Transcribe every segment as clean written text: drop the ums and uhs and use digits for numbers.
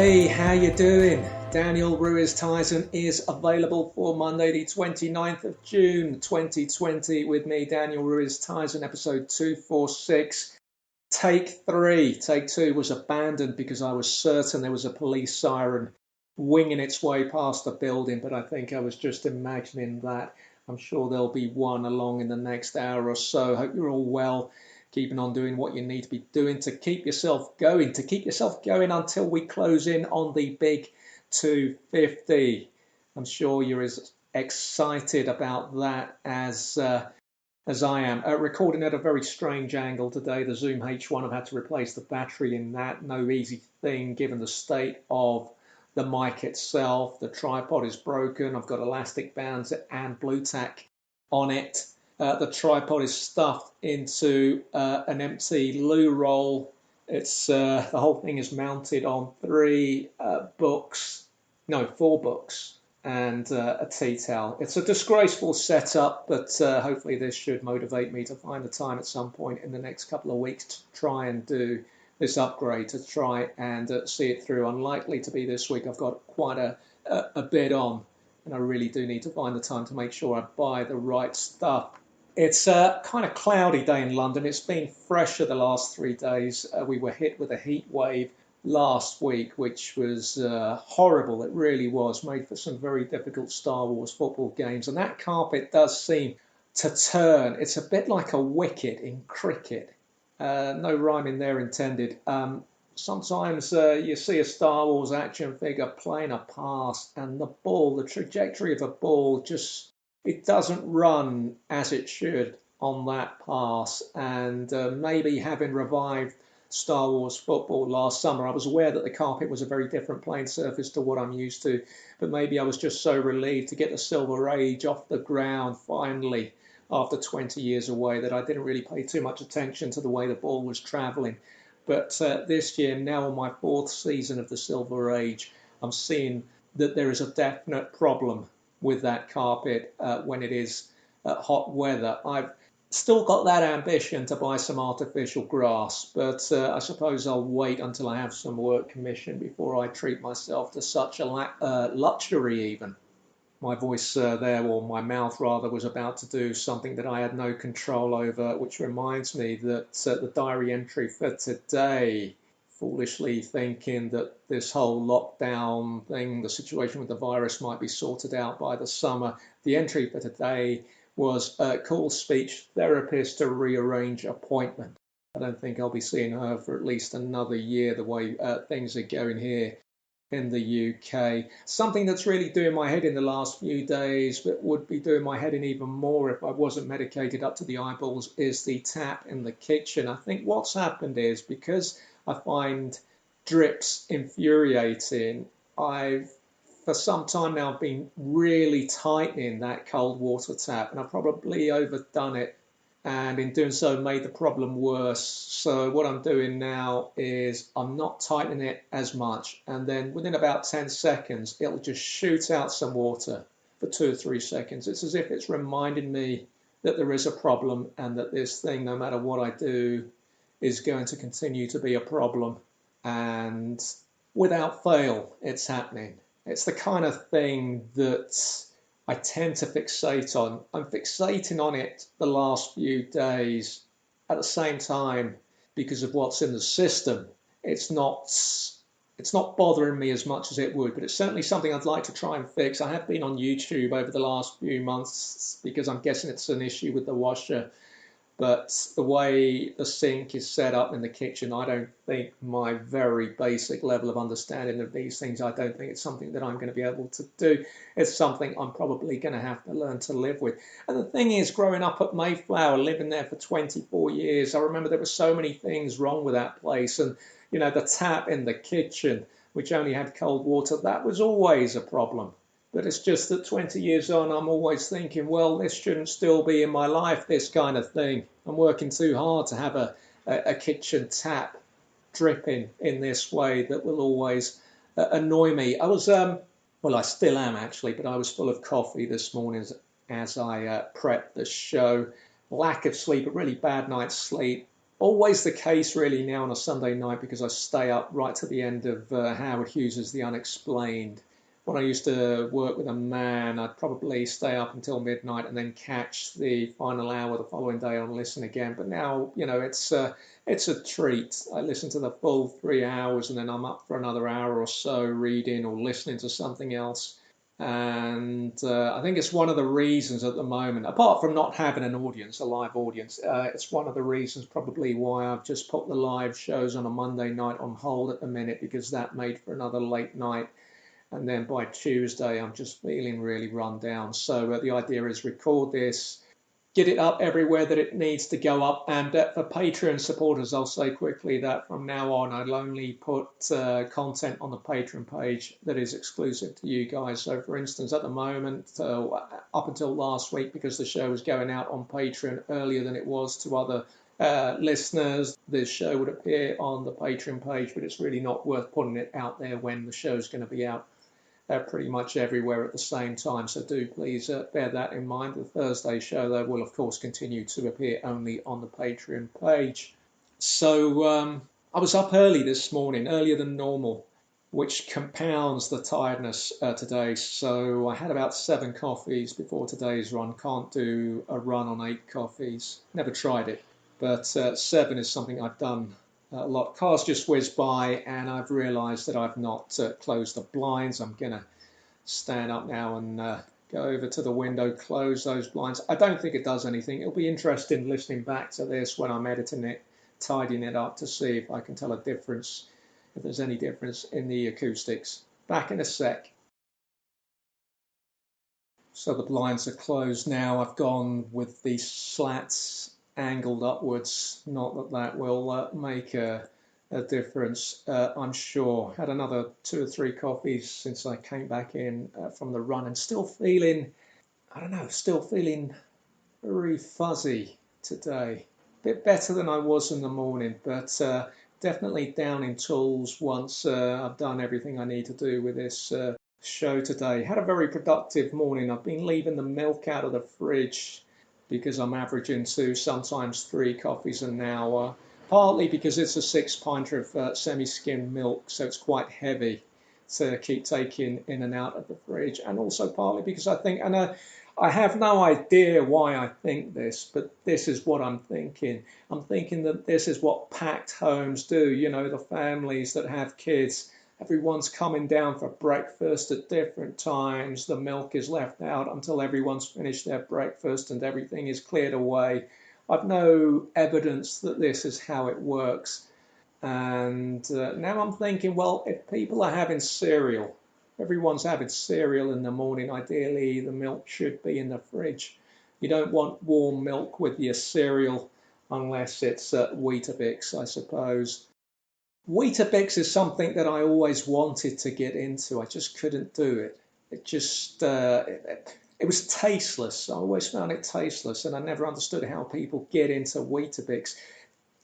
Hey, how you doing? Daniel Ruiz Tizon is available for Monday the 29th of June 2020 with me, Daniel Ruiz Tizon, episode 246. Take 3. Take 2 was abandoned because I was certain there was a police siren winging its way past the building, but I think I was just imagining that. I'm sure there'll be one along in the next hour or so. Hope you're all well, keeping on doing what you need to be doing to keep yourself going, until we close in on the big 250. I'm sure you're as excited about that as I am. Recording at a very strange angle today. The Zoom H1, I've had to replace the battery in that. No easy thing given the state of the mic itself. The tripod is broken. I've got elastic bands and blue tack on it. The tripod is stuffed into an empty loo roll. It's the whole thing is mounted on 4 books, and a tea towel. It's a disgraceful setup, but hopefully this should motivate me to find the time at some point in the next couple of weeks to try and do this upgrade, to try and see it through. Unlikely to be this week. I've got quite a bit on, and I really do need to find the time to make sure I buy the right stuff. It's a kind of cloudy day in London. It's been fresher the last 3 days. We were hit with a heat wave last week, which was horrible. It really was. Made for some very difficult Star Wars football games. And that carpet does seem to turn. It's a bit like a wicket in cricket. No rhyming there intended. Sometimes you see a Star Wars action figure playing a pass, and the trajectory of a ball it doesn't run as it should on that pass. And maybe having revived Star Wars football last summer, I was aware that the carpet was a very different playing surface to what I'm used to, but maybe I was just so relieved to get the Silver Age off the ground finally after 20 years away that I didn't really pay too much attention to the way the ball was travelling. But this year, now on my 4th season of the Silver Age, I'm seeing that there is a definite problem with that carpet when it is hot weather. I've still got that ambition to buy some artificial grass, but I suppose I'll wait until I have some work commissioned before I treat myself to such a luxury even. My voice there, or my mouth rather, was about to do something that I had no control over, which reminds me that the diary entry for today, foolishly thinking that this whole lockdown thing, the situation with the virus might be sorted out by the summer, the entry for today was call speech therapist to rearrange appointment. I don't think I'll be seeing her for at least another year, the way things are going here in the UK. Something that's really doing my head in the last few days, but would be doing my head in even more if I wasn't medicated up to the eyeballs, is the tap in the kitchen. I think what's happened is, because I find drips infuriating, I've for some time now been really tightening that cold water tap, and I've probably overdone it, and in doing so made the problem worse. So what I'm doing now is I'm not tightening it as much, and then within about 10 seconds it'll just shoot out some water for 2 or 3 seconds. It's as if it's reminding me that there is a problem and that this thing, no matter what I do, is going to continue to be a problem, and without fail it's happening. It's the kind of thing that I tend to fixate on. I'm fixating on it the last few days. At the same time, because of what's in the system, it's not bothering me as much as it would, but it's certainly something I'd like to try and fix. I have been on YouTube over the last few months because I'm guessing it's an issue with the washer. But the way the sink is set up in the kitchen, I don't think my very basic level of understanding of these things, I don't think it's something that I'm going to be able to do. It's something I'm probably going to have to learn to live with. And the thing is, growing up at Mayflower, living there for 24 years, I remember there were so many things wrong with that place. And, the tap in the kitchen, which only had cold water, that was always a problem. But it's just that 20 years on, I'm always thinking, well, this shouldn't still be in my life, this kind of thing. I'm working too hard to have a kitchen tap dripping in this way that will always annoy me. I still am actually, but I was full of coffee this morning as I prepped the show. Lack of sleep, a really bad night's sleep, always the case really now on a Sunday night because I stay up right to the end of Howard Hughes's The Unexplained. When I used to work with a man, I'd probably stay up until midnight and then catch the final hour the following day on Listen Again. But now, it's a treat. I listen to the full 3 hours and then I'm up for another hour or so reading or listening to something else. And I think it's one of the reasons at the moment, apart from not having an audience, a live audience, it's one of the reasons probably why I've just put the live shows on a Monday night on hold at the minute, because that made for another late night. And then by Tuesday, I'm just feeling really run down. So the idea is record this, get it up everywhere that it needs to go up. And for Patreon supporters, I'll say quickly that from now on, I'll only put content on the Patreon page that is exclusive to you guys. So for instance, at the moment, up until last week, because the show was going out on Patreon earlier than it was to other listeners, this show would appear on the Patreon page, but it's really not worth putting it out there when the show's going to be out pretty much everywhere at the same time. So do please bear that in mind. The Thursday show, though, will of course continue to appear only on the Patreon page. So I was up early this morning, earlier than normal, which compounds the tiredness today. So I had about 7 coffees before today's run. Can't do a run on 8 coffees. Never tried it. But 7 is something I've done a lot. Cars just whizzed by and I've realised that I've not closed the blinds. I'm going to stand up now and go over to the window, close those blinds. I don't think it does anything. It'll be interesting listening back to this when I'm editing it, tidying it up to see if I can tell a difference, if there's any difference in the acoustics. Back in a sec. So the blinds are closed now. I've gone with the slats angled upwards. Not that that will make a difference, I'm sure. Had another 2 or 3 coffees since I came back in from the run and still feeling, I don't know, still feeling very fuzzy today. Bit better than I was in the morning, but definitely down in tools once I've done everything I need to do with this show today. Had a very productive morning. I've been leaving the milk out of the fridge because I'm averaging 2, sometimes 3 coffees an hour, partly because it's a 6-pinter of semi-skimmed milk, so it's quite heavy to keep taking in and out of the fridge, and also partly because I think, and I have no idea why I think this, but this is what I'm thinking. I'm thinking that this is what packed homes do, the families that have kids. Everyone's coming down for breakfast at different times. The milk is left out until everyone's finished their breakfast and everything is cleared away. I've no evidence that this is how it works. And now I'm thinking, well, if people are having cereal, everyone's having cereal in the morning, ideally the milk should be in the fridge. You don't want warm milk with your cereal unless it's Weetabix, I suppose. Weetabix is something that I always wanted to get into. I just couldn't do it. It just, it was tasteless. I always found it tasteless, and I never understood how people get into Weetabix.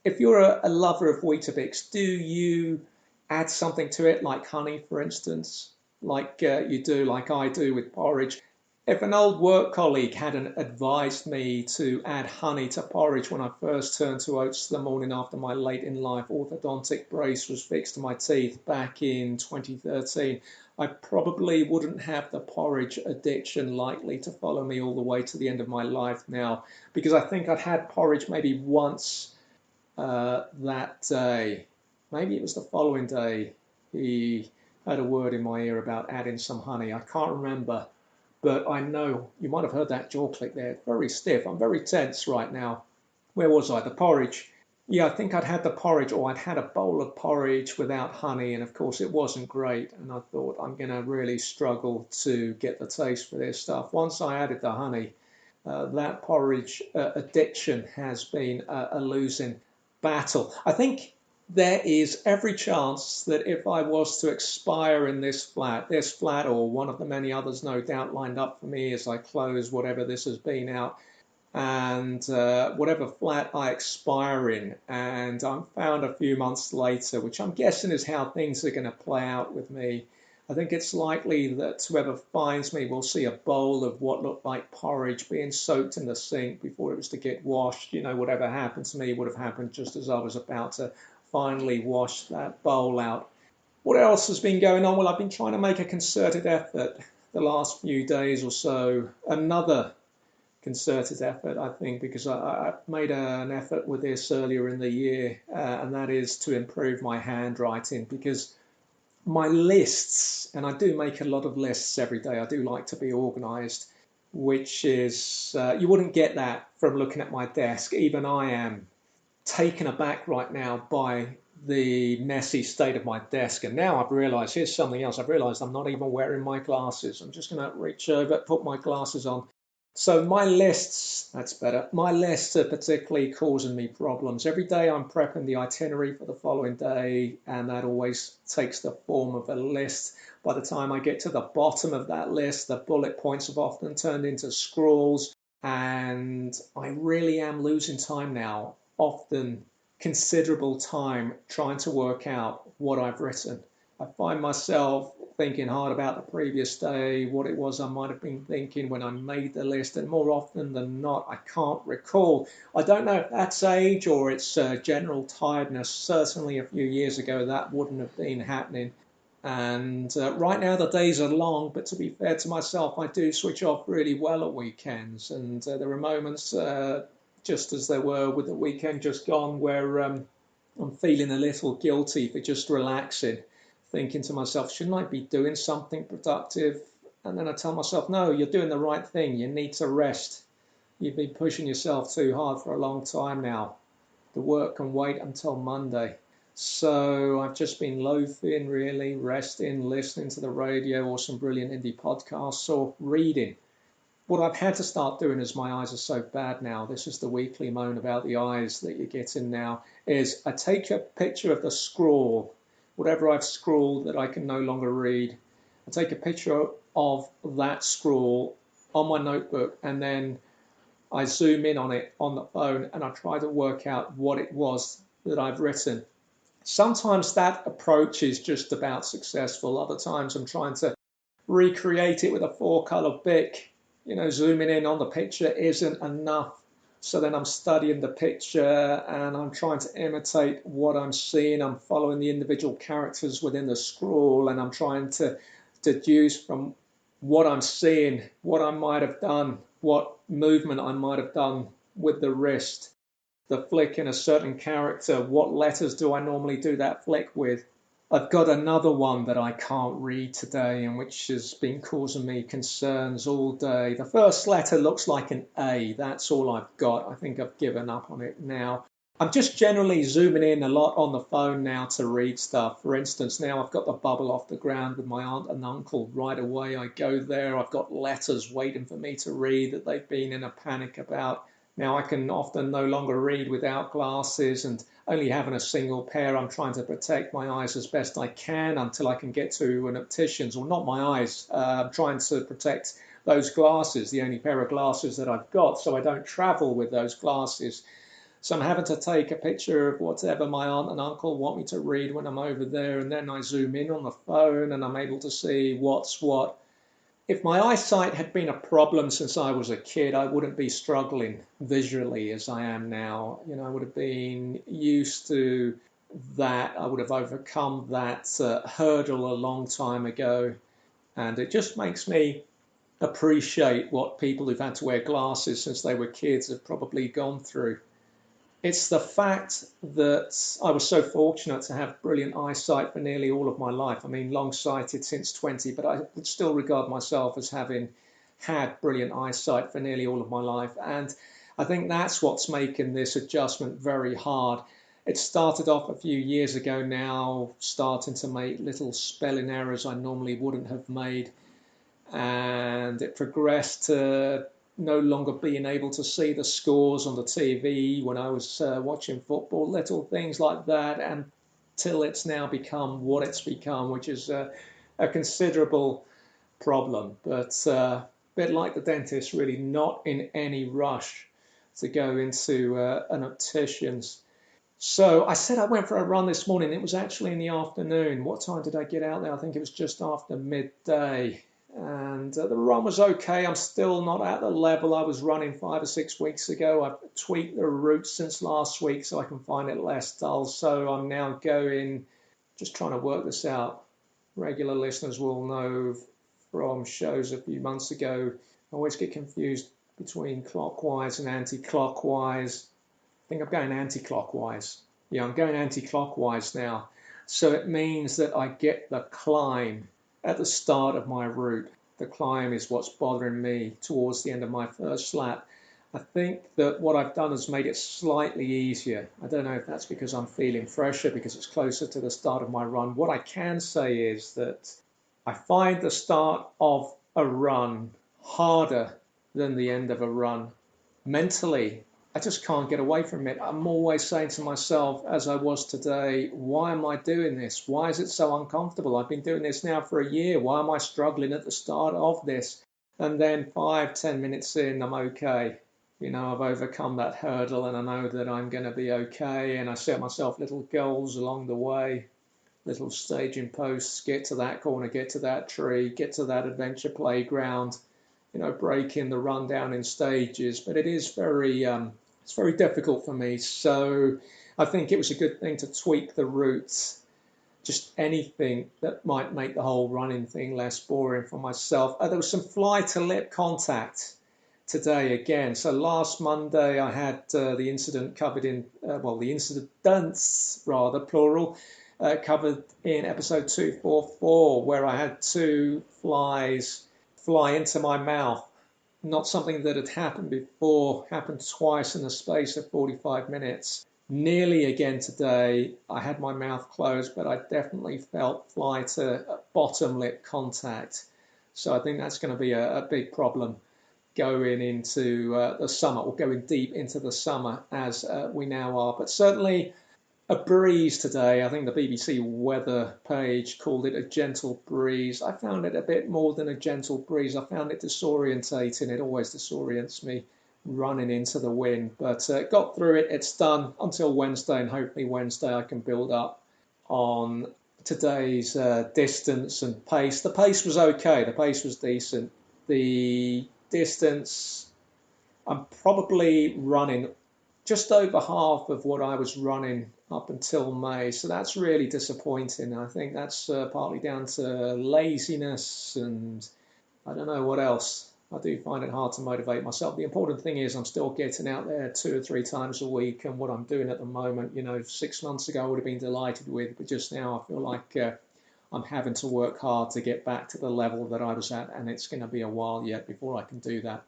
If you're a lover of Weetabix, do you add something to it, like honey, for instance, like you do, like I do with porridge? If an old work colleague hadn't advised me to add honey to porridge when I first turned to oats the morning after my late in life orthodontic brace was fixed to my teeth back in 2013, I probably wouldn't have the porridge addiction likely to follow me all the way to the end of my life now, because I think I'd had porridge maybe once that day. Maybe it was the following day he had a word in my ear about adding some honey. I can't remember. But I know, you might have heard that jaw click there, very stiff. I'm very tense right now. Where was I? The porridge. Yeah, I think I'd had the porridge, or I'd had a bowl of porridge without honey, and of course it wasn't great. And I thought, I'm going to really struggle to get the taste for this stuff. Once I added the honey, that porridge addiction has been a losing battle. I think there is every chance that if I was to expire in this flat, or one of the many others no doubt lined up for me as I close whatever this has been out, and whatever flat I expire in, and I'm found a few months later, which I'm guessing is how things are going to play out with me, I think it's likely that whoever finds me will see a bowl of what looked like porridge being soaked in the sink before it was to get washed. Whatever happened to me would have happened just as I was about to finally wash that bowl out. What else has been going on? Well, I've been trying to make a concerted effort the last few days or so. Another concerted effort, I think, because I made an effort with this earlier in the year, and that is to improve my handwriting, because my lists, and I do make a lot of lists every day. I do like to be organised, which is, you wouldn't get that from looking at my desk. Even I am taken aback right now by the messy state of my desk. And now I've realised, here's something else. I've realised I'm not even wearing my glasses. I'm just going to reach over, put my glasses on. So my lists, that's better. My lists are particularly causing me problems. Every day I'm prepping the itinerary for the following day, and that always takes the form of a list. By the time I get to the bottom of that list, the bullet points have often turned into scrawls, and I really am losing time now, often considerable time, trying to work out what I've written. I find myself thinking hard about the previous day, what it was I might have been thinking when I made the list, and more often than not, I can't recall. I don't know if that's age or it's general tiredness. Certainly a few years ago, that wouldn't have been happening. And right now, the days are long, but to be fair to myself, I do switch off really well at weekends. And there are moments, just as there were with the weekend just gone, where I'm feeling a little guilty for just relaxing, thinking to myself, shouldn't I be doing something productive? And then I tell myself, no, you're doing the right thing. You need to rest. You've been pushing yourself too hard for a long time now. The work can wait until Monday. So I've just been loafing, really, resting, listening to the radio or some brilliant indie podcasts, or reading. What I've had to start doing, as my eyes are so bad now, this is the weekly moan about the eyes that you're getting now, is I take a picture of the scrawl, whatever I've scrawled that I can no longer read. I take a picture of that scrawl on my notebook, and then I zoom in on it on the phone, and I try to work out what it was that I've written. Sometimes that approach is just about successful. Other times I'm trying to recreate it with a 4-colour Bic. Zooming in on the picture isn't enough. So then I'm studying the picture and I'm trying to imitate what I'm seeing. I'm following the individual characters within the scroll, and I'm trying to deduce from what I'm seeing, what I might have done, what movement I might have done with the wrist, the flick in a certain character, what letters do I normally do that flick with. I've got another one that I can't read today, and which has been causing me concerns all day. The first letter looks like an A. That's all I've got. I think I've given up on it now. I'm just generally zooming in a lot on the phone now to read stuff. For instance, now I've got the bubble off the ground with my aunt and uncle. Right away I go there. I've got letters waiting for me to read that they've been in a panic about. Now I can often no longer read without glasses, and only having a single pair, I'm trying to protect my eyes as best I can until I can get to an optician's, or not my eyes. I'm trying to protect those glasses, the only pair of glasses that I've got, so I don't travel with those glasses. So I'm having to take a picture of whatever my aunt and uncle want me to read when I'm over there, and then I zoom in on the phone and I'm able to see what's what. If my eyesight had been a problem since I was a kid, I wouldn't be struggling visually as I am now. I would have been used to that. I would have overcome that hurdle a long time ago. And it just makes me appreciate what people who've had to wear glasses since they were kids have probably gone through. It's the fact that I was so fortunate to have brilliant eyesight for nearly all of my life. I mean, long-sighted since 20, but I would still regard myself as having had brilliant eyesight for nearly all of my life. And I think that's what's making this adjustment very hard. It started off a few years ago now, starting to make little spelling errors I normally wouldn't have made. And it progressed to no longer being able to see the scores on the TV when I was watching football, little things like that, until it's now become what it's become, which is a considerable problem. But a bit like the dentist, really not in any rush to go into an optician's. So I said I went for a run this morning. It was actually in the afternoon. What time did I get out there? I think it was just after midday. And the run was okay. I'm still not at the level I was running 5 or 6 weeks ago. I've tweaked the route since last week so I can find it less dull. So I'm now going, just trying to work this out. Regular listeners will know from shows a few months ago, I always get confused between clockwise and anti-clockwise. I think I'm going anti-clockwise. Yeah, I'm going anti-clockwise now. So it means that I get the climb at the start of my route. The climb is what's bothering me towards the end of my first lap. I think that what I've done has made it slightly easier. I don't know if that's because I'm feeling fresher, because it's closer to the start of my run. What I can say is that I find the start of a run harder than the end of a run. Mentally, I just can't get away from it. I'm always saying to myself, as I was today, why am I doing this? Why is it so uncomfortable? I've been doing this now for a year. Why am I struggling at the start of this? And then 5-10 minutes in, I'm okay. I've overcome that hurdle and I know that I'm going to be okay. And I set myself little goals along the way, little staging posts, get to that corner, get to that tree, get to that adventure playground, breaking the run down in stages. But it is it's very difficult for me. So I think it was a good thing to tweak the routes, just anything that might make the whole running thing less boring for myself. There was some fly to lip contact today again. So last Monday I had the incident covered in, the incidents rather, plural, covered in episode 244, where I had 2 flies fly into my mouth. Not something that had happened before, happened twice in the space of 45 minutes. Nearly again today, I had my mouth closed, but I definitely felt fly to bottom lip contact. So I think that's going to be a big problem going into the summer, or going deep into the summer as we now are. But certainly a breeze today. I think the BBC weather page called it a gentle breeze. I found it a bit more than a gentle breeze. I found it disorientating. It always disorients me running into the wind. But got through it. It's done until Wednesday, and hopefully Wednesday I can build up on today's distance and pace. The pace was okay. The pace was decent. The distance, I'm probably running just over half of what I was running up until May. So that's really disappointing. I think that's partly down to laziness and I don't know what else. I do find it hard to motivate myself. The important thing is I'm still getting out there 2 or 3 times a week, and what I'm doing at the moment, 6 months ago I would have been delighted with, but just now I feel like I'm having to work hard to get back to the level that I was at, and it's going to be a while yet before I can do that.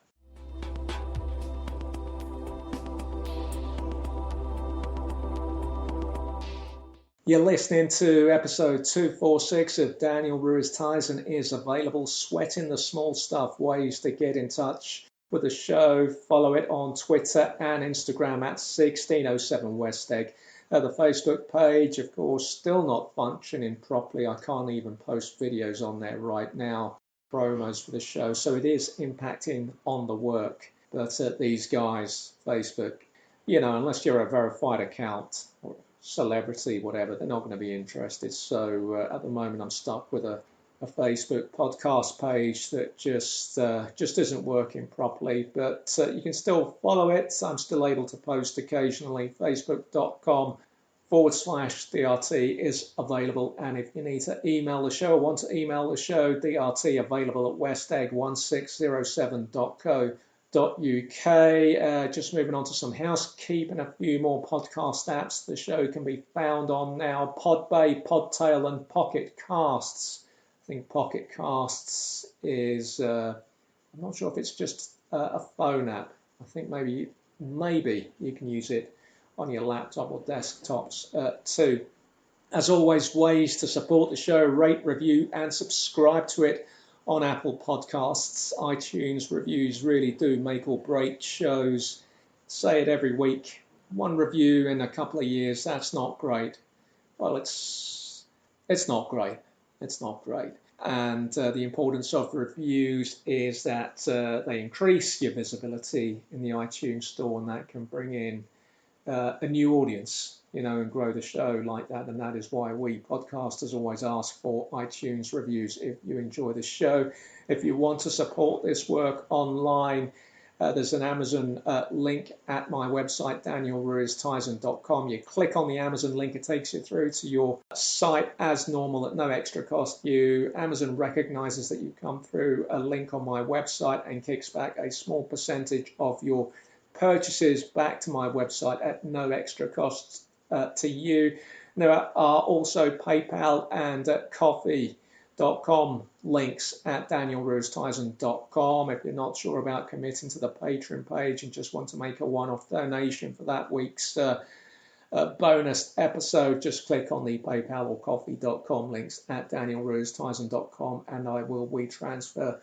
You're listening to episode 246 of Daniel Ruiz Tizon is available. Sweating the small stuff, ways to get in touch with the show. Follow it on Twitter and Instagram at 1607 West Egg. The Facebook page, of course, still not functioning properly. I can't even post videos on there right now, promos for the show. So it is impacting on the work. But these guys, Facebook, unless you're a verified account or celebrity, whatever, they're not going to be interested. So at the moment I'm stuck with a Facebook podcast page that just isn't working properly, but you can still follow it. I'm still able to post occasionally. Facebook.com/DRT is available, and if you need to email the show or want to email the show, DRT available at westegg1607.co.uk. Just moving on to some housekeeping, a few more podcast apps the show can be found on now: Podbay, Podtail and Pocket Casts. I think Pocket Casts is, I'm not sure if it's just a phone app. I think maybe you can use it on your laptop or desktops too. As always, ways to support the show: rate, review and subscribe to it on Apple Podcasts. iTunes reviews really do make or break shows. Say it every week. 1 review in a couple of years, that's not great. Well, it's not great. It's not great. And the importance of reviews is that they increase your visibility in the iTunes store, and that can bring in a new audience, and grow the show like that. And that is why we podcasters always ask for iTunes reviews if you enjoy the show. If you want to support this work online, there's an Amazon link at my website, danielruiztizon.com. You click on the Amazon link, it takes you through to your site as normal at no extra cost. Amazon recognizes that you come through a link on my website and kicks back a small percentage of your purchases back to my website at no extra cost to you. There are also PayPal and Coffee.com links at danielruiztizon.com. If you're not sure about committing to the Patron page and just want to make a one-off donation for that week's bonus episode, just click on the PayPal or Coffee.com links at danielruiztizon.com and I will retransfer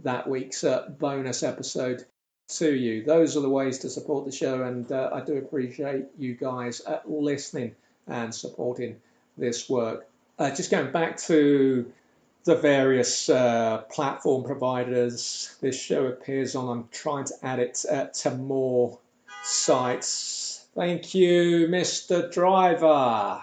that week's bonus episode to you. Those are the ways to support the show, and I do appreciate you guys listening and supporting this work. Just going back to the various platform providers this show appears on, I'm trying to add it to more sites. Thank you, Mr. Driver.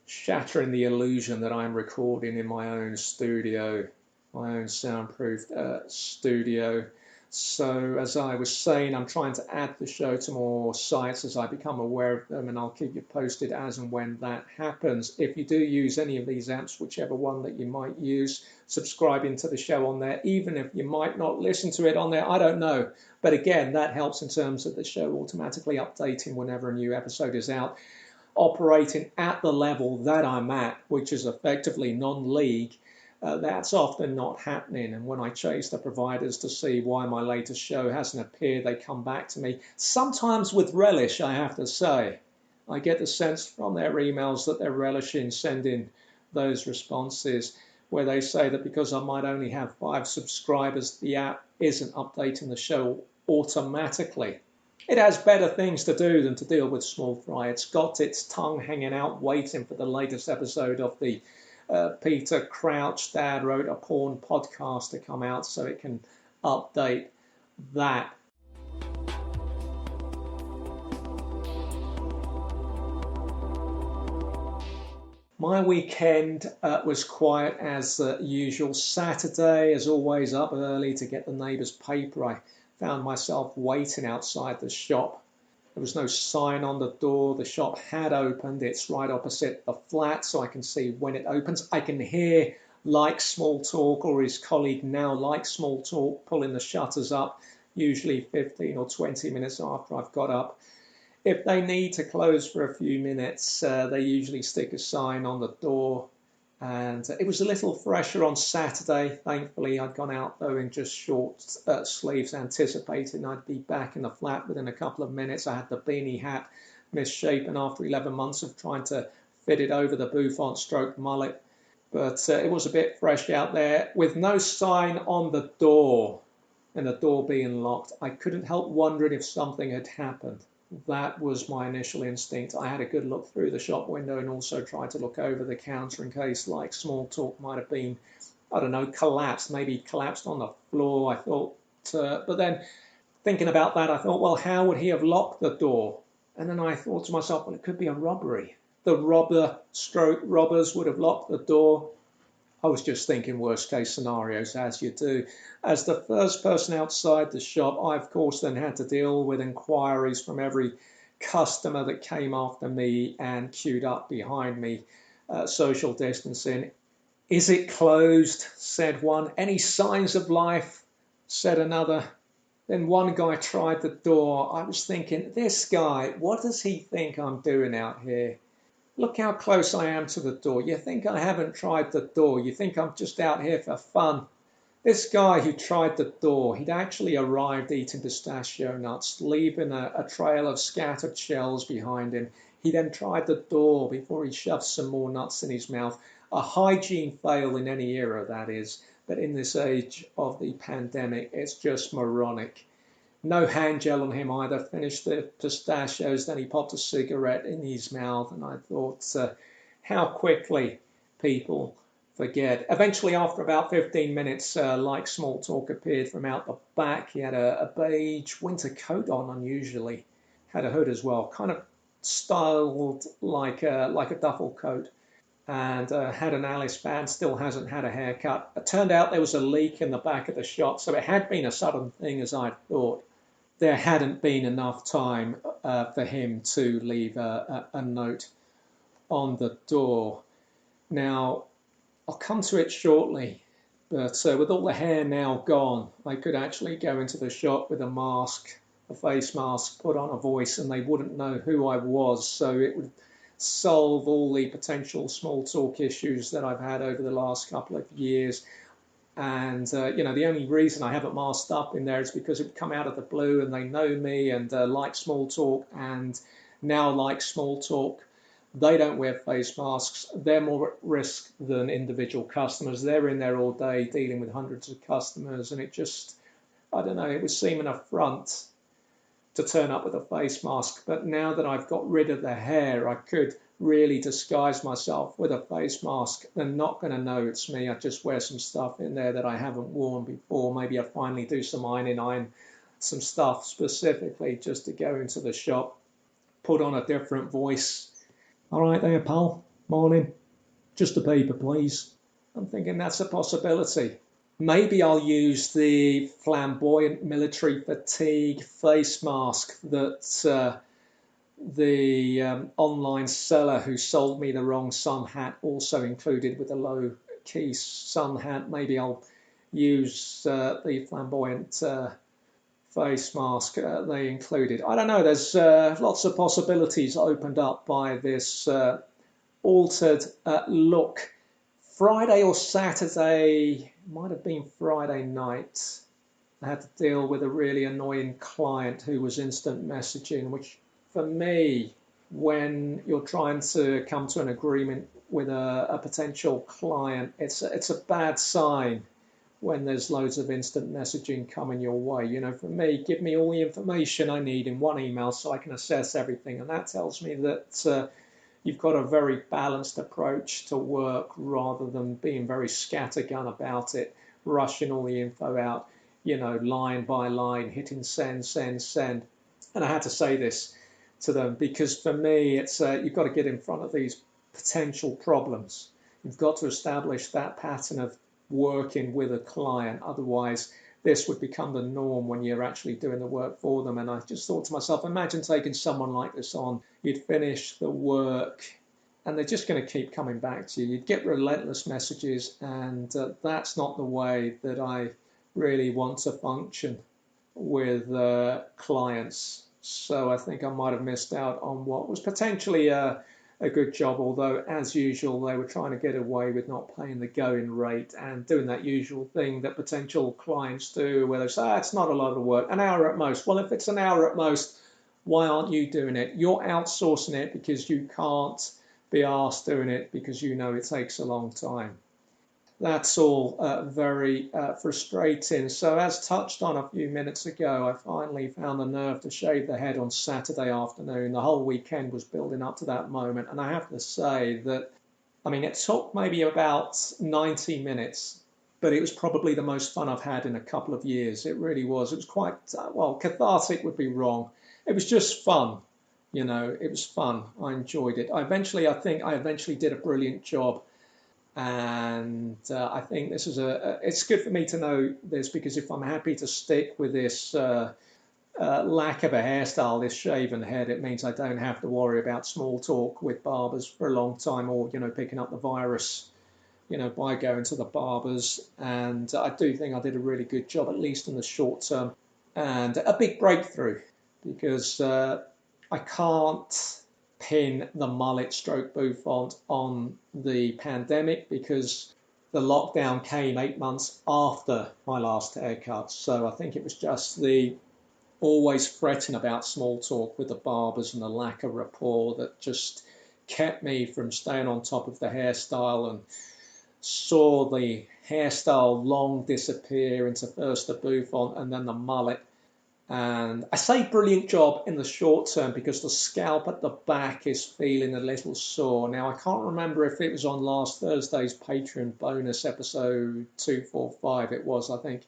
Shattering the illusion that I'm recording in my own studio, my own soundproofed studio. So as I was saying, I'm trying to add the show to more sites as I become aware of them, and I'll keep you posted as and when that happens. If you do use any of these apps, whichever one that you might use, subscribing to the show on there, even if you might not listen to it on there, I don't know. But again, that helps in terms of the show automatically updating whenever a new episode is out, operating at the level that I'm at, which is effectively non-league. That's often not happening, and when I chase the providers to see why my latest show hasn't appeared, they come back to me, sometimes with relish, I have to say. I get the sense from their emails that they're relishing sending those responses where they say that because I might only have 5 subscribers, the app isn't updating the show automatically. It has better things to do than to deal with small fry. It's got its tongue hanging out waiting for the latest episode of the Peter Crouch Dad Wrote a Porn podcast to come out so it can update that. My weekend was quiet as usual. Saturday, as always, up early to get the neighbour's paper. I found myself waiting outside the shop. There was no sign on the door. The shop had opened. It's right opposite the flat, so I can see when it opens. I can hear Like Small Talk, or his colleague now, Like Small Talk, pulling the shutters up, usually 15 or 20 minutes after I've got up. If they need to close for a few minutes, they usually stick a sign on the door. And it was a little fresher on Saturday. Thankfully, I'd gone out, though, in just short sleeves, anticipating I'd be back in the flat within a couple of minutes. I had the beanie hat misshapen after 11 months of trying to fit it over the bouffant stroke mullet. But it was a bit fresh out there. With no sign on the door and the door being locked, I couldn't help wondering if something had happened. That was my initial instinct. I had a good look through the shop window and also tried to look over the counter in case Like Small Talk might have been, I don't know, collapsed, maybe collapsed on the floor. I thought, but then thinking about that, I thought, well, how would he have locked the door? And then I thought to myself, well, it could be a robbery. The robbers would have locked the door. I was just thinking worst case scenarios, as you do. As the first person outside the shop, I, of course, then had to deal with inquiries from every customer that came after me and queued up behind me, social distancing. Is it closed? Said one. Any signs of life? Said another. Then one guy tried the door. I was thinking, this guy, what does he think I'm doing out here? Look how close I am to the door. You think I haven't tried the door. You think I'm just out here for fun. This guy who tried the door, he'd actually arrived eating pistachio nuts, leaving a trail of scattered shells behind him. He then tried the door before he shoved some more nuts in his mouth. A hygiene fail in any era, that is. But in this age of the pandemic, it's just moronic. No hand gel on him either. Finished the pistachios, then he popped a cigarette in his mouth, and I thought, how quickly people forget. Eventually, after about 15 minutes, Like Small Talk appeared from out the back. He had a beige winter coat on, unusually. had a hood as well, kind of styled like a duffel coat, and had an Alice band, still hasn't had a haircut. It turned out there was a leak in the back of the shop, so it had been a sudden thing as I'd thought. There hadn't been enough time for him to leave a note on the door. Now, I'll come to it shortly, but with all the hair now gone, I could actually go into the shop with a mask, a face mask, put on a voice, and they wouldn't know who I was, so it would solve all the potential small talk issues that I've had over the last couple of years. And, the only reason I haven't masked up in there is because it would come out of the blue and they know me and like small talk, and now like small talk. They don't wear face masks. They're more at risk than individual customers. They're in there all day dealing with hundreds of customers, and it just, I don't know, it would seem an affront to turn up with a face mask. But now that I've got rid of the hair, I could really disguise myself with a face mask. They're not going to know it's me. I just wear some stuff in there that I haven't worn before. Maybe I finally do some iron some stuff specifically just to go into the shop, put on a different voice. All right there, pal. Morning. Just a paper, please. I'm thinking that's a possibility. Maybe I'll use the flamboyant military fatigue face mask that the online seller who sold me the wrong sun hat also included with a low-key sun hat. Maybe I'll use the flamboyant face mask they included. I don't know, there's lots of possibilities opened up by this altered look. Friday or Saturday, might have been Friday night, I had to deal with a really annoying client who was instant messaging, which for me, when you're trying to come to an agreement with a potential client, it's a bad sign when there's loads of instant messaging coming your way. For me, give me all the information I need in one email so I can assess everything. And that tells me that you've got a very balanced approach to work rather than being very scattergun about it, rushing all the info out, line by line, hitting send, send, send. And I had to say this to them because for me, it's you've got to get in front of these potential problems. You've got to establish that pattern of working with a client. Otherwise, this would become the norm when you're actually doing the work for them. And I just thought to myself, imagine taking someone like this on. You'd finish the work and they're just going to keep coming back to you. You'd get relentless messages, and that's not the way that I really want to function with clients. So I think I might have missed out on what was potentially a good job, although as usual they were trying to get away with not paying the going rate and doing that usual thing that potential clients do where they say, it's not a lot of work, an hour at most. Well, if it's an hour at most, why aren't you doing it? You're outsourcing it because you can't be asked doing it because it takes a long time. That's all very frustrating. So as touched on a few minutes ago, I finally found the nerve to shave the head on Saturday afternoon. The whole weekend was building up to that moment. And I have to say that, it took maybe about 90 minutes, but it was probably the most fun I've had in a couple of years. It really was. It was quite, cathartic would be wrong. It was just fun. It was fun. I enjoyed it. I think I eventually did a brilliant job. And I think this is it's good for me to know this, because if I'm happy to stick with this lack of a hairstyle, this shaven head, it means I don't have to worry about small talk with barbers for a long time, or, picking up the virus, by going to the barbers. And I do think I did a really good job, at least in the short term, and a big breakthrough, because I can't pin the mullet stroke bouffant on the pandemic, because the lockdown came 8 months after my last haircut. So I think it was just the always fretting about small talk with the barbers and the lack of rapport that just kept me from staying on top of the hairstyle, and saw the hairstyle long disappear into first the bouffant and then the mullet. And I say brilliant job in the short term because the scalp at the back is feeling a little sore. Now, I can't remember if it was on last Thursday's Patron bonus episode 245, it was, I think,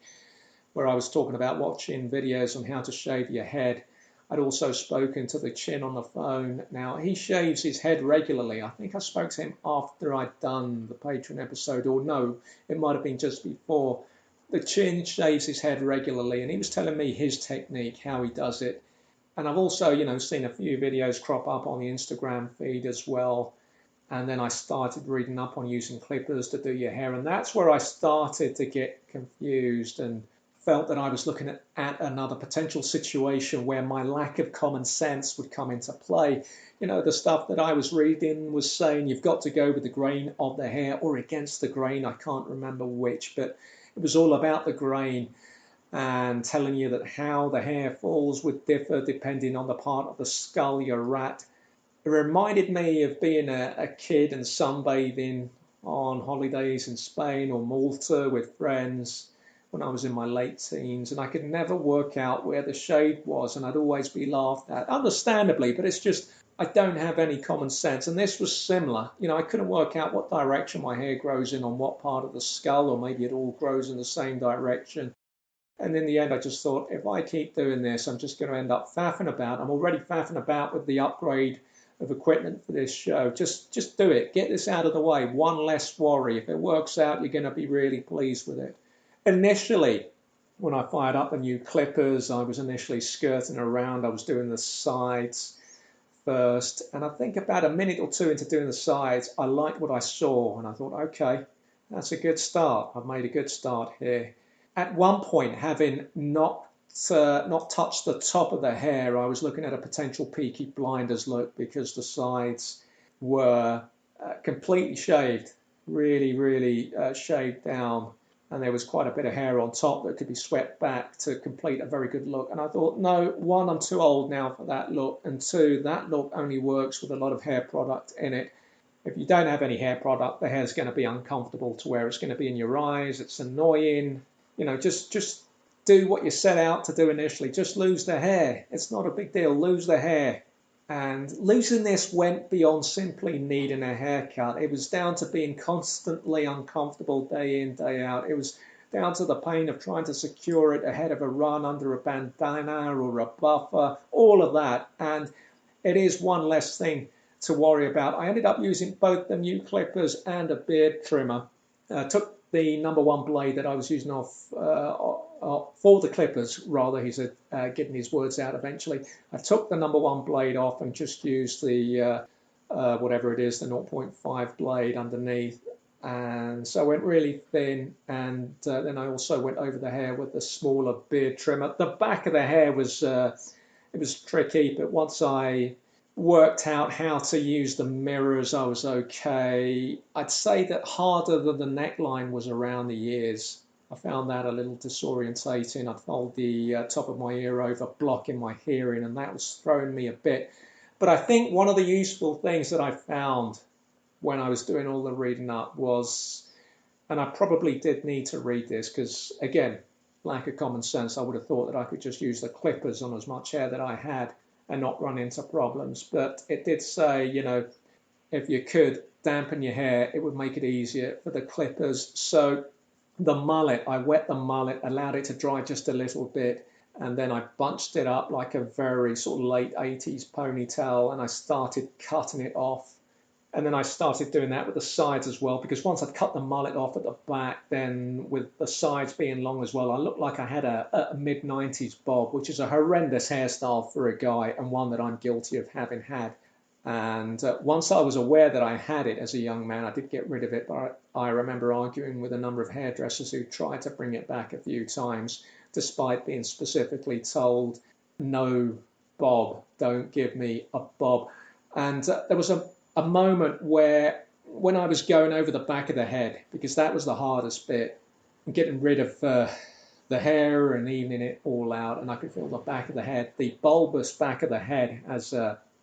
where I was talking about watching videos on how to shave your head. I'd also spoken to the chin on the phone. Now, he shaves his head regularly. I think I spoke to him after I'd done the Patron episode, or no, it might have been just before. The chin shaves his head regularly, and he was telling me his technique, how he does it. And I've also, seen a few videos crop up on the Instagram feed as well. And then I started reading up on using clippers to do your hair. And that's where I started to get confused and felt that I was looking at another potential situation where my lack of common sense would come into play. The stuff that I was reading was saying you've got to go with the grain of the hair or against the grain. I can't remember which, but it was all about the grain and telling you that how the hair falls would differ depending on the part of the skull you're at. It reminded me of being a kid and sunbathing on holidays in Spain or Malta with friends when I was in my late teens, and I could never work out where the shade was, and I'd always be laughed at, understandably, but it's just I don't have any common sense. And this was similar. I couldn't work out what direction my hair grows in on what part of the skull, or maybe it all grows in the same direction. And in the end, I just thought, if I keep doing this, I'm just going to end up faffing about. I'm already faffing about with the upgrade of equipment for this show. Just do it. Get this out of the way. One less worry. If it works out, you're going to be really pleased with it. Initially, when I fired up the new clippers, I was initially skirting around. I was doing the sides first. And I think about a minute or two into doing the sides, I liked what I saw. And I thought, okay, that's a good start. I've made a good start here. At one point, having not touched the top of the hair, I was looking at a potential Peaky Blinders look because the sides were completely shaved, really shaved down. And there was quite a bit of hair on top that could be swept back to complete a very good look. And I thought, no, one, I'm too old now for that look. And two, that look only works with a lot of hair product in it. If you don't have any hair product, the hair's going to be uncomfortable to where it's going to be in your eyes. It's annoying. Just do what you set out to do initially. Just lose the hair. It's not a big deal. Lose the hair. And losing this went beyond simply needing a haircut. It was down to being constantly uncomfortable day in, day out. It was down to the pain of trying to secure it ahead of a run under a bandana or a buffer, all of that. And it is one less thing to worry about. I ended up using both the new clippers and a beard trimmer. Took the number one blade that I was using for the clippers, rather, he said, getting his words out eventually. I took the number one blade off and just used the, whatever it is, the 0.5 blade underneath. And so I went really thin, and then I also went over the hair with the smaller beard trimmer. The back of the hair was, it was tricky, but once I worked out how to use the mirrors, I was okay. I'd say that harder than the neckline was around the ears. I found that a little disorientating. I'd fold the top of my ear over, blocking my hearing, and that was throwing me a bit. But I think one of the useful things that I found when I was doing all the reading up was, and I probably did need to read this because, again, lack of common sense, I would have thought that I could just use the clippers on as much hair that I had and not run into problems. But it did say, if you could dampen your hair, it would make it easier for the clippers. So the mullet, I wet the mullet, allowed it to dry just a little bit, and then I bunched it up like a very sort of late 80s ponytail, and I started cutting it off. And then I started doing that with the sides as well, because once I'd cut the mullet off at the back, then with the sides being long as well, I looked like I had a mid-90s bob, which is a horrendous hairstyle for a guy, and one that I'm guilty of having had. And once I was aware that I had it as a young man, I did get rid of it, but I remember arguing with a number of hairdressers who tried to bring it back a few times, despite being specifically told, no bob, don't give me a bob. And there was a moment where, when I was going over the back of the head, because that was the hardest bit, getting rid of the hair and evening it all out, and I could feel the back of the head, the bulbous back of the head, as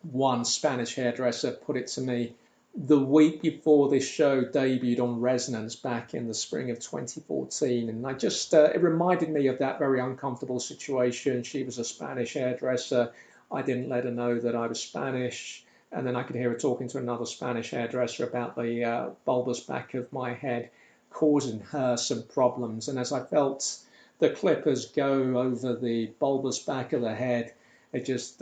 one Spanish hairdresser put it to me, the week before this show debuted on Resonance back in the spring of 2014. And I just, it reminded me of that very uncomfortable situation. She was a Spanish hairdresser. I didn't let her know that I was Spanish. And then I could hear her talking to another Spanish hairdresser about the bulbous back of my head, causing her some problems. And as I felt the clippers go over the bulbous back of the head, It just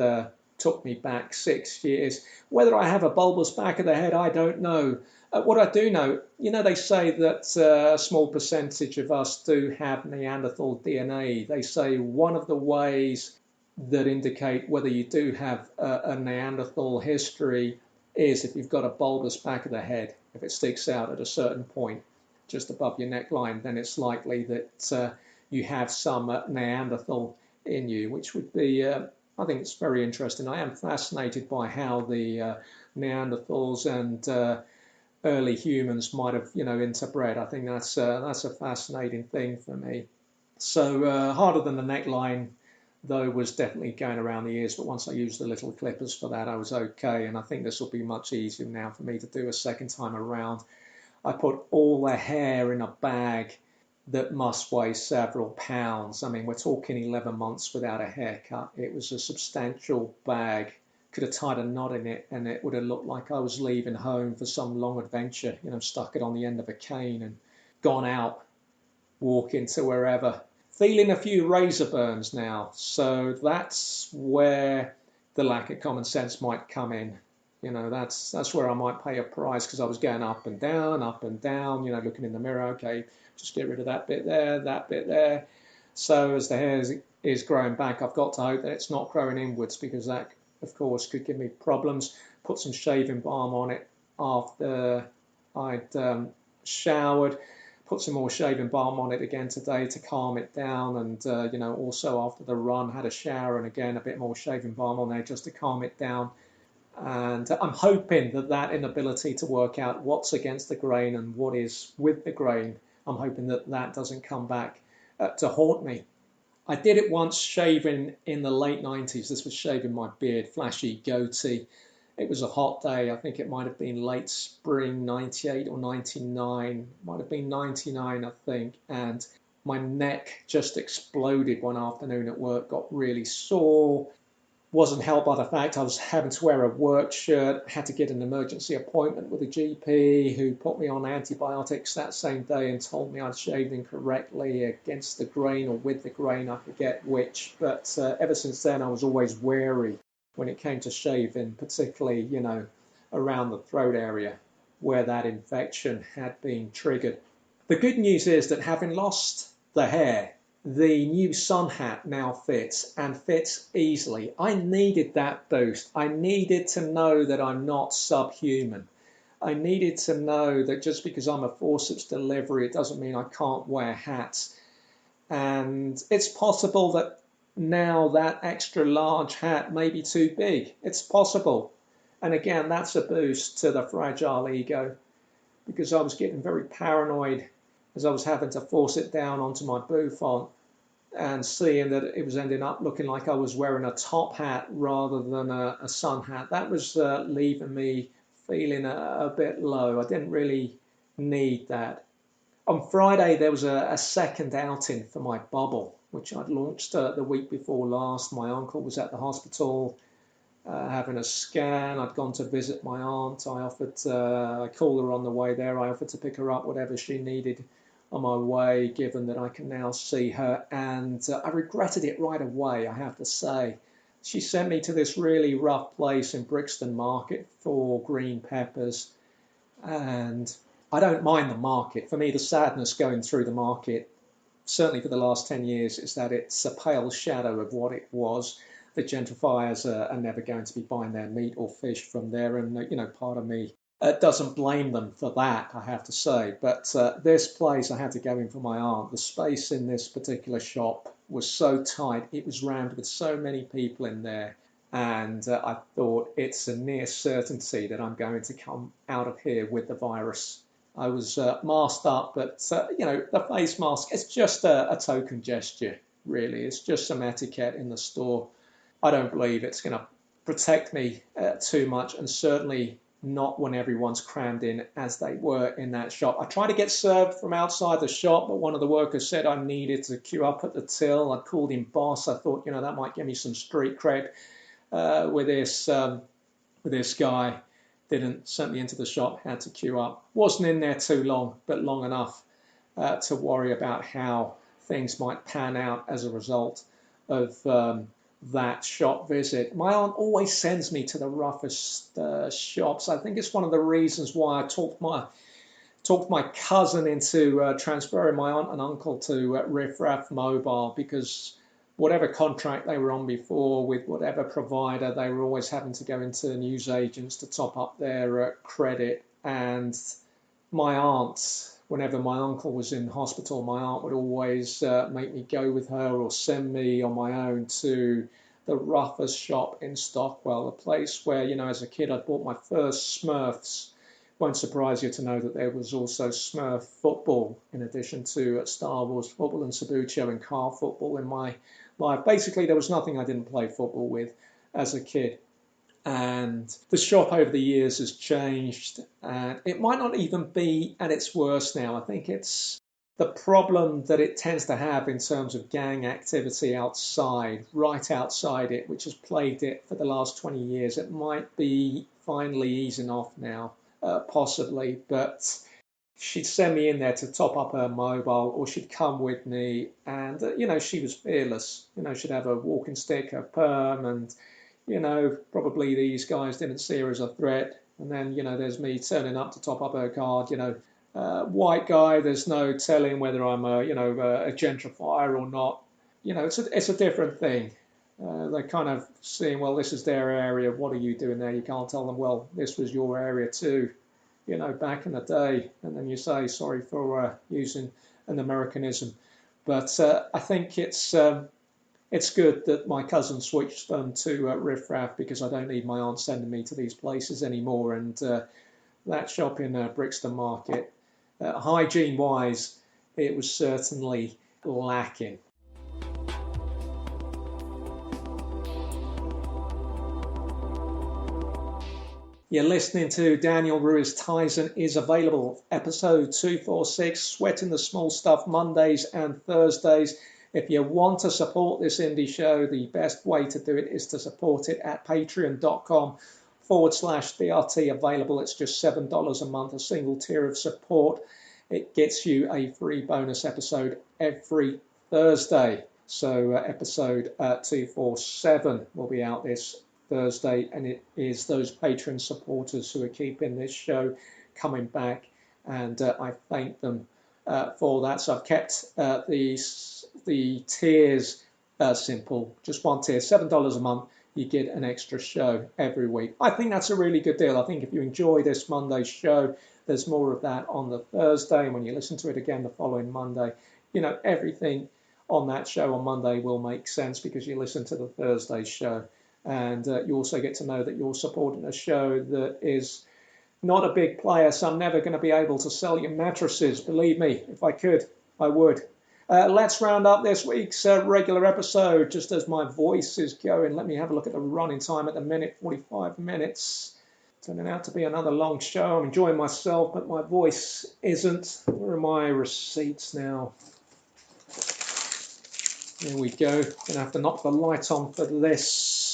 took me back 6 years. Whether I have a bulbous back of the head, I don't know. What I do know, they say that a small percentage of us do have Neanderthal DNA. They say one of the ways that indicate whether you do have a Neanderthal history is if you've got a bulbous back of the head. If it sticks out at a certain point just above your neckline, then it's likely that you have some Neanderthal in you, which would be, I think it's very interesting. I am fascinated by how the Neanderthals and early humans might have, interbred. I think that's a fascinating thing for me. So harder than the neckline, though, was definitely going around the ears, but once I used the little clippers for that, I was okay, and I think this will be much easier now for me to do a second time around. I put all the hair in a bag that must weigh several pounds. I mean, we're talking 11 months without a haircut. It was a substantial bag. Could have tied a knot in it and it would have looked like I was leaving home for some long adventure, stuck it on the end of a cane and gone out, walking to wherever. Feeling a few razor burns now, so that's where the lack of common sense might come in. That's where I might pay a price, because I was going up and down, looking in the mirror, okay, just get rid of that bit there. So as the hair is growing back, I've got to hope that it's not growing inwards, because that, of course, could give me problems. Put some shaving balm on it after I'd showered. Put some more shaving balm on it again today to calm it down, and also after the run had a shower and again a bit more shaving balm on there just to calm it down. And I'm hoping that inability to work out what's against the grain and what is with the grain, I'm hoping that doesn't come back to haunt me. I did it once shaving in the late 90s. This was shaving my beard, flashy goatee. It was a hot day. I think it might have been late spring 98 or 99. Might have been 99, I think. And my neck just exploded one afternoon at work, got really sore. Wasn't helped by the fact I was having to wear a work shirt, had to get an emergency appointment with a GP who put me on antibiotics that same day and told me I'd shaved incorrectly against the grain or with the grain, I forget which. But ever since then, I was always wary when it came to shaving, particularly, around the throat area where that infection had been triggered. The good news is that having lost the hair, the new sun hat now fits and fits easily. I needed that boost. I needed to know that I'm not subhuman. I needed to know that just because I'm a forceps delivery, it doesn't mean I can't wear hats. And it's possible that now that extra large hat may be too big. It's possible. And again, that's a boost to the fragile ego, because I was getting very paranoid as I was having to force it down onto my bouffant and seeing that it was ending up looking like I was wearing a top hat rather than a sun hat. That was leaving me feeling a bit low. I didn't really need that. On Friday, there was a second outing for my bubble, which I'd launched the week before last. My uncle was at the hospital having a scan. I'd gone to visit my aunt. I called her on the way there. I offered to pick her up, whatever she needed on my way, given that I can now see her. And I regretted it right away, I have to say. She sent me to this really rough place in Brixton Market for green peppers. And I don't mind the market. For me, the sadness going through the market, certainly for the last 10 years, is that it's a pale shadow of what it was. The gentrifiers are never going to be buying their meat or fish from there. And, part of me doesn't blame them for that, I have to say. But this place, I had to go in for my aunt. The space in this particular shop was so tight. It was rammed with so many people in there. And I thought it's a near certainty that I'm going to come out of here with the virus. I was masked up, but, the face mask, it's just a token gesture, really. It's just some etiquette in the store. I don't believe it's going to protect me too much, and certainly not when everyone's crammed in as they were in that shop. I tried to get served from outside the shop, but one of the workers said I needed to queue up at the till. I called him boss. I thought, that might give me some street cred with this guy. Didn't send me into the shop, had to queue up. Wasn't in there too long, but long enough to worry about how things might pan out as a result of that shop visit. My aunt always sends me to the roughest shops. I think it's one of the reasons why I talked my cousin into transferring my aunt and uncle to Riff Raff Mobile, because whatever contract they were on before with whatever provider, they were always having to go into newsagents to top up their credit. And my aunt, whenever my uncle was in hospital, my aunt would always make me go with her or send me on my own to the roughest shop in Stockwell, a place where, as a kid I bought my first Smurfs. Won't surprise you to know that there was also Smurf football in addition to Star Wars football and Subbuteo and car football in my life. Basically, there was nothing I didn't play football with as a kid. And the shop over the years has changed. And it might not even be at its worst now. I think it's the problem that it tends to have in terms of gang activity outside, right outside it, which has plagued it for the last 20 years. It might be finally easing off now. Possibly, but she'd send me in there to top up her mobile, or she'd come with me, and she was fearless. She'd have a walking stick, her perm, and probably these guys didn't see her as a threat. And then there's me turning up to top up her card. White guy, there's no telling whether I'm a gentrifier or not. It's a different thing. They're kind of seeing, well, this is their area, what are you doing there? You can't tell them, well, this was your area too, back in the day. And then you say, sorry for using an Americanism. But I think it's good that my cousin switched them to Riff Raff, because I don't need my aunt sending me to these places anymore. And that shop in Brixton Market, hygiene-wise, it was certainly lacking. You're listening to Daniel Ruiz Tizon is available. Episode 246, Sweating the Small Stuff, Mondays and Thursdays. If you want to support this indie show, the best way to do it is to support it at patreon.com/DRT available. It's just $7 a month, a single tier of support. It gets you a free bonus episode every Thursday. So episode 247 will be out this Thursday, and it is those Patreon supporters who are keeping this show coming back, and I thank them for that. So I've kept the tiers simple, just one tier, $7 a month. You get an extra show every week. I think that's a really good deal. I think if you enjoy this Monday's show, there's more of that on the Thursday, and when you listen to it again the following Monday, everything on that show on Monday will make sense because you listen to the Thursday show. And you also get to know that you're supporting a show that is not a big player, so I'm never going to be able to sell you mattresses. Believe me, if I could, I would. Let's round up this week's regular episode. Just as my voice is going, let me have a look at the running time at the minute, 45 minutes. Turning out to be another long show. I'm enjoying myself, but my voice isn't. Where are my receipts now? Here we go. Going to have to knock the light on for this.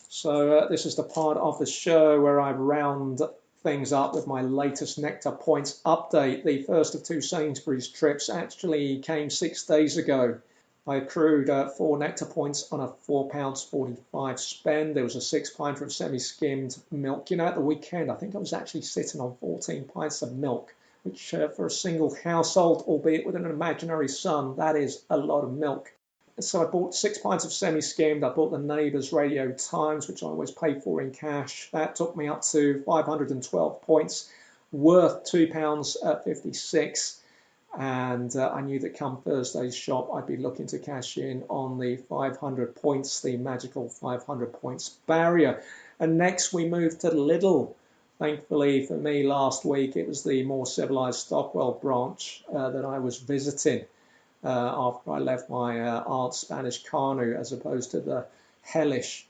So this is the part of the show where I round things up with my latest Nectar Points update. The first of two Sainsbury's trips actually came 6 days ago. I accrued 4 Nectar Points on a £4.45 spend. There was a 6-pint of semi-skimmed milk. At the weekend, I think I was actually sitting on 14 pints of milk, which for a single household, albeit with an imaginary son, that is a lot of milk. So I bought 6 pints of semi-skimmed. I bought the Neighbours Radio Times, which I always pay for in cash. That took me up to 512 points, worth £2.56. And I knew that come Thursday's shop, I'd be looking to cash in on the 500 points, the magical 500 points barrier. And next we moved to Lidl. Thankfully for me, last week, it was the more civilised Stockwell branch that I was visiting. After I left my aunt's Spanish Carnu, as opposed to the hellish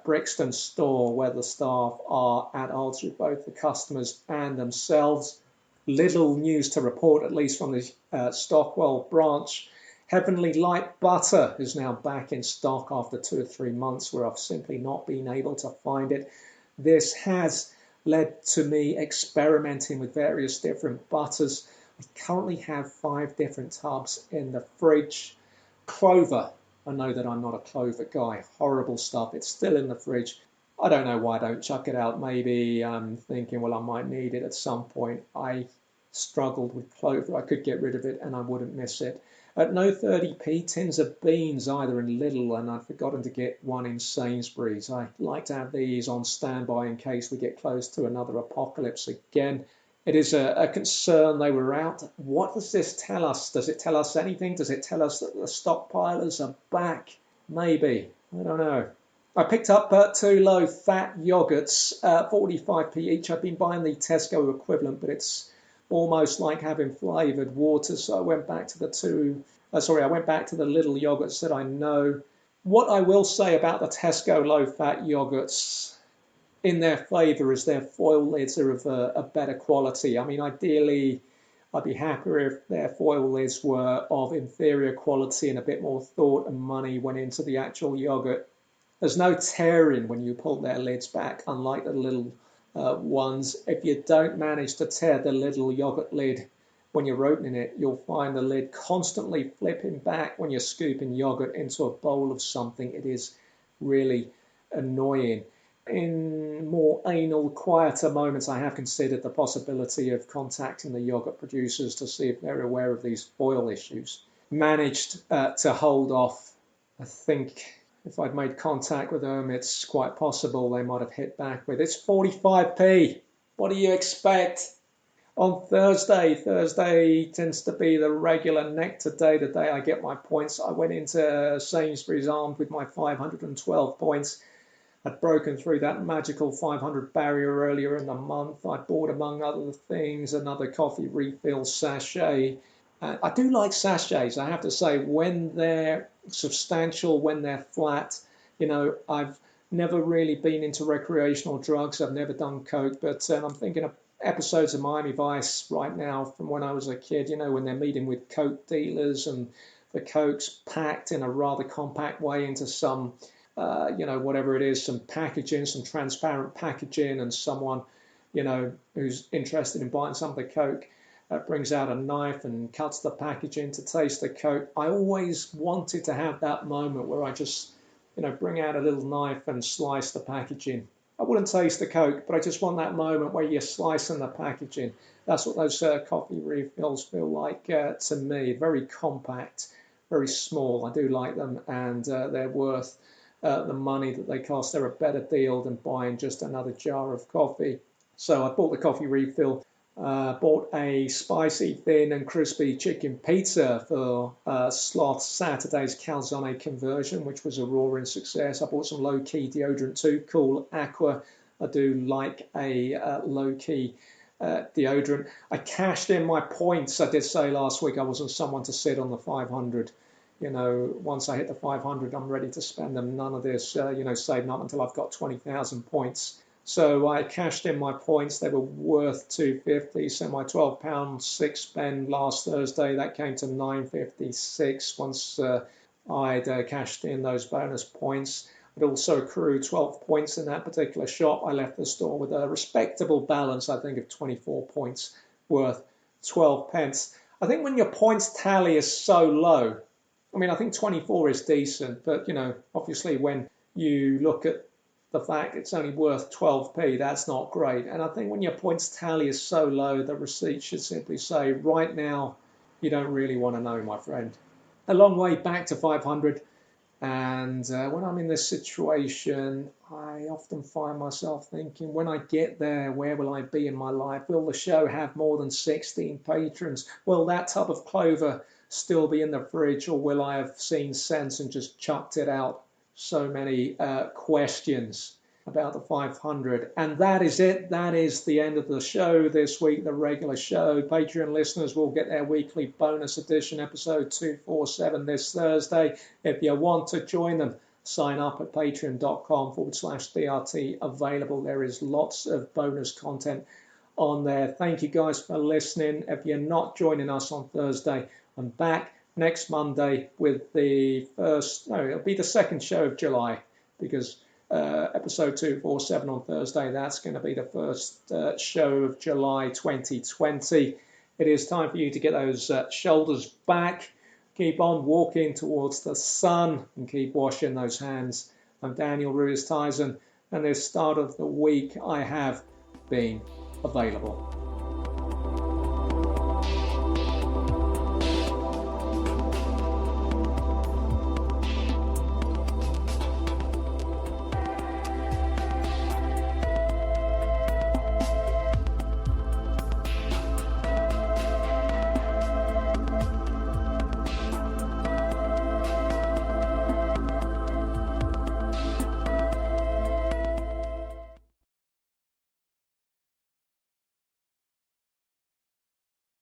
Brixton store where the staff are at odds with both the customers and themselves. Little news to report, at least from the Stockwell branch. Heavenly Light Butter is now back in stock after 2 or 3 months where I've simply not been able to find it. This has led to me experimenting with various different butters. I currently have 5 different tubs in the fridge. Clover I know that I'm not a clover guy. Horrible stuff. It's still in the fridge. I don't know why I don't chuck it out. Maybe I'm thinking, well, I might need it at some point. I struggled with clover. I could get rid of it and I wouldn't miss it. At no 30p, tins of beans either in Lidl, and I'd forgotten to get one in Sainsbury's. I like to have these on standby in case we get close to another apocalypse again. It is a concern they were out. What does this tell us? Does it tell us anything? Does it tell us that the stockpilers are back? Maybe. I don't know. I picked up 2 low-fat yogurts, 45p each. I've been buying the Tesco equivalent, but it's almost like having flavoured water. So I went back to I went back to the little yogurts that I know. What I will say about the Tesco low-fat yogurts, in their flavour, is their foil lids are of a better quality. I mean, ideally, I'd be happier if their foil lids were of inferior quality and a bit more thought and money went into the actual yogurt. There's no tearing when you pull their lids back, unlike the little ones. If you don't manage to tear the little yogurt lid when you're opening it, you'll find the lid constantly flipping back when you're scooping yogurt into a bowl of something. It is really annoying. In more anal, quieter moments, I have considered the possibility of contacting the yogurt producers to see if they're aware of these foil issues. Managed to hold off. I think if I'd made contact with them, it's quite possible they might have hit back with, it's 45p. What do you expect? On Thursday tends to be the regular nectar day, the day I get my points. I went into Sainsbury's armed with my 512 points. I'd broken through that magical 500 barrier earlier in the month. I bought, among other things, another coffee refill sachet. I do like sachets, I have to say, when they're substantial, when they're flat. You know, I've never really been into recreational drugs. I've never done coke, but I'm thinking of episodes of Miami Vice right now from when I was a kid, you know, when they're meeting with coke dealers and the coke's packed in a rather compact way into some whatever it is, some packaging, some transparent packaging, and someone, who's interested in buying some of the coke brings out a knife and cuts the packaging to taste the coke. I always wanted to have that moment where I just, bring out a little knife and slice the packaging. I wouldn't taste the coke, but I just want that moment where you're slicing the packaging. That's what those coffee refills feel like to me. Very compact, very small. I do like them, and they're worth the money that they cost. They're a better deal than buying just another jar of coffee. So I bought the coffee refill, bought a spicy, thin and crispy chicken pizza for Sloth Saturday's calzone conversion, which was a roaring success. I bought some low-key deodorant too, Cool Aqua. I do like a low-key deodorant. I cashed in my points. I did say last week I wasn't someone to sit on the 500. Once I hit the 500, I'm ready to spend them. None of this, saving up until I've got 20,000 points. So I cashed in my points. They were worth £2.50. So my £12.6 spend last Thursday, that came to £9.56 once I'd cashed in those bonus points. I'd also accrued 12 points in that particular shop. I left the store with a respectable balance, I think, of 24 points worth 12 pence. I think when your points tally is so low, I think 24 is decent, but, obviously when you look at the fact it's only worth 12p, that's not great. And I think when your points tally is so low, the receipt should simply say, right now, you don't really want to know, my friend. A long way back to 500. And when I'm in this situation, I often find myself thinking, when I get there, where will I be in my life? Will the show have more than 16 patrons? Will that tub of clover still be in the fridge, or will I have seen sense and just chucked it out? So many questions about the 500. And that is it. That is the end of the show this week, the regular show. Patreon listeners will get their weekly bonus edition, episode 247 this Thursday. If you want to join them, sign up at patreon.com/DRT available. There is lots of bonus content on there. Thank you guys for listening. If you're not joining us on Thursday, I'm back next Monday with it'll be the second show of July, because episode 247 on Thursday, that's going to be the first show of July 2020. It is time for you to get those shoulders back, Keep on walking towards the sun and keep washing those hands. I'm Daniel Ruiz Tizon, and this start of the week I have been available.